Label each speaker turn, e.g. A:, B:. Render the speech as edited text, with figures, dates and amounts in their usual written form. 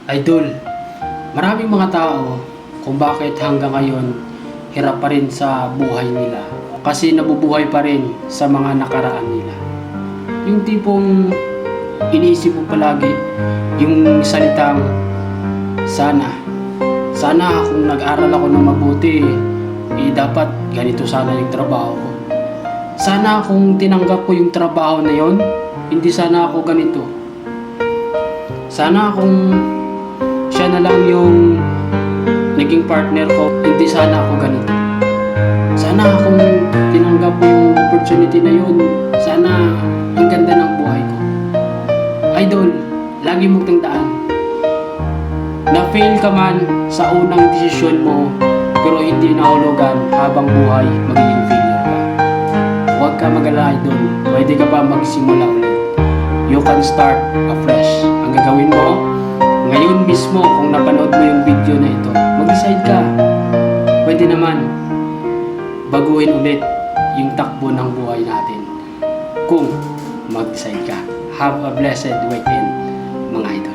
A: Idol, maraming mga tao kung bakit hanggang ngayon hirap pa rin sa buhay nila. Kasi nabubuhay pa rin sa mga nakaraan nila. Yung tipong iniisip mo palagi yung salitang sana kung nag-aral ako ng mabuti, dapat ganito sana yung trabaho ko. Sana kung tinanggap ko yung trabaho na yon, hindi sana ako ganito. Sana kung siya na lang yung naging partner ko, hindi sana ako ganito. Sana kung tinanggap ko yung opportunity na yun, sana ang ganda ng buhay ko. Idol, lagi mong tandaan, na-fail ka man sa unang desisyon mo, pero hindi nahulugan habang buhay magiging failure ka. Huwag ka mag-alala, idol. Pwede ka pa magsimula ulit. You can start afresh. Ang gagawin mo, ngayon mismo, kung napanood mo yung video na ito, mag-decide ka. Pwede naman baguhin ulit yung takbo ng buhay natin kung mag-decide ka. Have a blessed weekend, mga idol.